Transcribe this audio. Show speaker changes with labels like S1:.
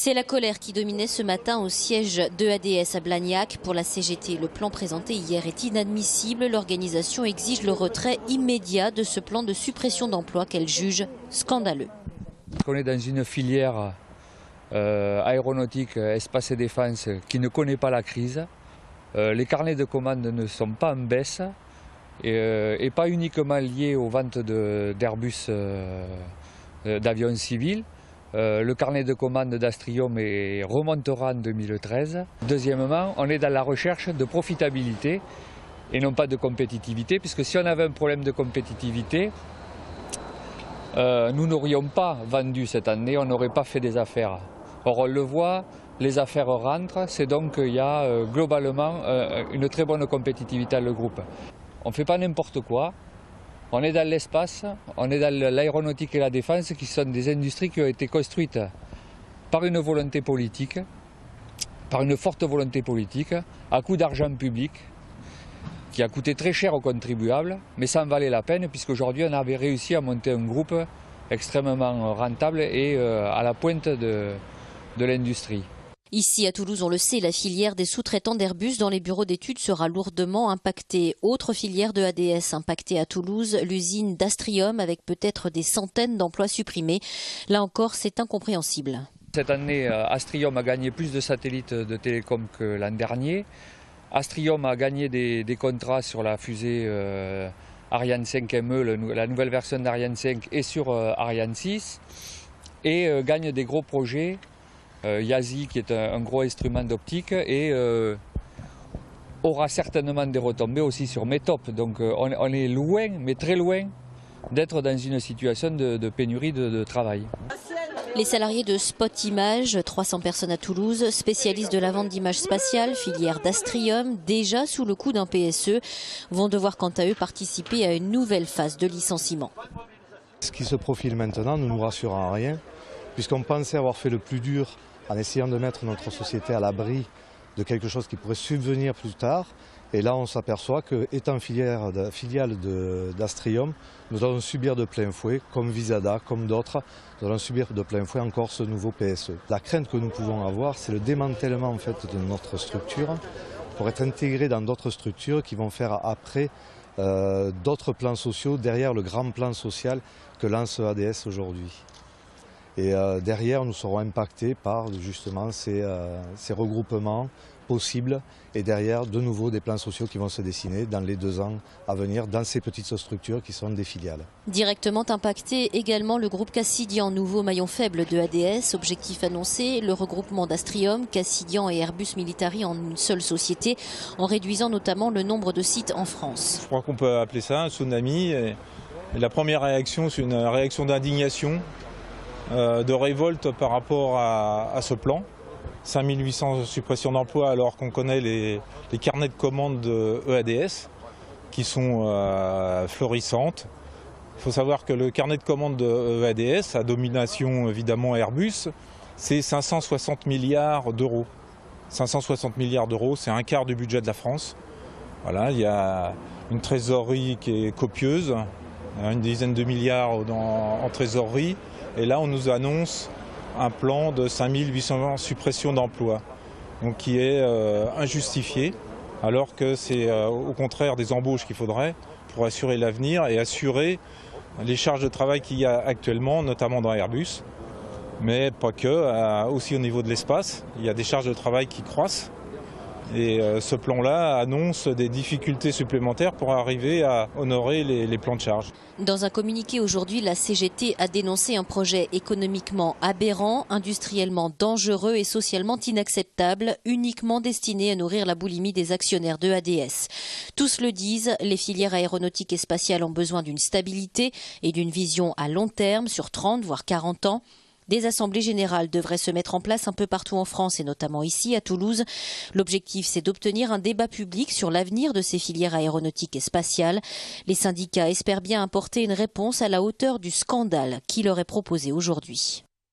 S1: C'est la colère qui dominait ce matin au siège de ADS à Blagnac. Pour la CGT, le plan présenté hier est inadmissible. L'organisation exige le retrait immédiat de ce plan de suppression d'emplois qu'elle juge scandaleux.
S2: On est dans une filière aéronautique, espace et défense qui ne connaît pas la crise. Les carnets de commandes ne sont pas en baisse et pas uniquement liés aux ventes d'Airbus d'avions civils. Le carnet de commandes d'Astrium remontera en 2013. Deuxièmement, on est dans la recherche de profitabilité et non pas de compétitivité, puisque si on avait un problème de compétitivité, nous n'aurions pas vendu cette année, on n'aurait pas fait des affaires. Or on le voit, les affaires rentrent, c'est donc qu'il y a globalement une très bonne compétitivité dans le groupe. On ne fait pas n'importe quoi. On est dans l'espace, on est dans l'aéronautique et la défense qui sont des industries qui ont été construites par une volonté politique, par une forte volonté politique, à coût d'argent public, qui a coûté très cher aux contribuables, mais ça en valait la peine puisqu'aujourd'hui on avait réussi à monter un groupe extrêmement rentable et à la pointe de l'industrie.
S1: Ici à Toulouse, on le sait, la filière des sous-traitants d'Airbus dans les bureaux d'études sera lourdement impactée. Autre filière de ADS impactée à Toulouse, l'usine d'Astrium avec peut-être des centaines d'emplois supprimés. Là encore, c'est incompréhensible.
S2: Cette année, Astrium a gagné plus de satellites de télécom que l'an dernier. Astrium a gagné des contrats sur la fusée Ariane 5 ME, la nouvelle version d'Ariane 5, et sur Ariane 6, et gagne des gros projets. Yazi, qui est un gros instrument d'optique, et aura certainement des retombées aussi sur Metop. Donc on est loin, mais très loin, d'être dans une situation de pénurie de travail.
S1: Les salariés de Spot Image, 300 personnes à Toulouse, spécialistes de la vente d'images spatiales, filière d'Astrium, déjà sous le coup d'un PSE, vont devoir quant à eux participer à une nouvelle phase de licenciement.
S3: Ce qui se profile maintenant ne nous rassure en rien, puisqu'on pensait avoir fait le plus dur en essayant de mettre notre société à l'abri de quelque chose qui pourrait subvenir plus tard. Et là, on s'aperçoit qu'étant filiale d'Astrium, nous allons subir de plein fouet, comme Visada, comme d'autres, nous allons subir de plein fouet encore ce nouveau PSE. La crainte que nous pouvons avoir, c'est le démantèlement en fait, de notre structure pour être intégré dans d'autres structures qui vont faire après d'autres plans sociaux derrière le grand plan social que lance ADS aujourd'hui. Et derrière, nous serons impactés par justement ces regroupements possibles et derrière, de nouveau, des plans sociaux qui vont se dessiner dans les 2 ans à venir dans ces petites structures qui sont des filiales.
S1: Directement impacté également le groupe Cassidian, nouveau maillon faible de ADS. Objectif annoncé, le regroupement d'Astrium, Cassidian et Airbus Militari en une seule société, en réduisant notamment le nombre de sites en France.
S4: Je crois qu'on peut appeler ça un tsunami. Et la première réaction, c'est une réaction d'indignation, de révolte par rapport à ce plan. 5800 suppressions d'emplois alors qu'on connaît les carnets de commandes de EADS qui sont florissantes. Il faut savoir que le carnet de commandes de EADS, à domination évidemment Airbus, c'est 560 milliards d'euros. 560 milliards d'euros, c'est un quart du budget de la France. Voilà, il y a une trésorerie qui est copieuse, une dizaine de milliards en trésorerie. Et là, on nous annonce un plan de 5800 suppressions d'emplois, donc qui est injustifié, alors que c'est au contraire des embauches qu'il faudrait pour assurer l'avenir et assurer les charges de travail qu'il y a actuellement, notamment dans Airbus, mais pas que, aussi au niveau de l'espace, il y a des charges de travail qui croissent. Et ce plan-là annonce des difficultés supplémentaires pour arriver à honorer les plans de charge.
S1: Dans un communiqué aujourd'hui, la CGT a dénoncé un projet économiquement aberrant, industriellement dangereux et socialement inacceptable, uniquement destiné à nourrir la boulimie des actionnaires de ADS. Tous le disent, les filières aéronautiques et spatiales ont besoin d'une stabilité et d'une vision à long terme sur 30 voire 40 ans. Des assemblées générales devraient se mettre en place un peu partout en France et notamment ici à Toulouse. L'objectif, c'est d'obtenir un débat public sur l'avenir de ces filières aéronautiques et spatiales. Les syndicats espèrent bien apporter une réponse à la hauteur du scandale qui leur est proposé aujourd'hui.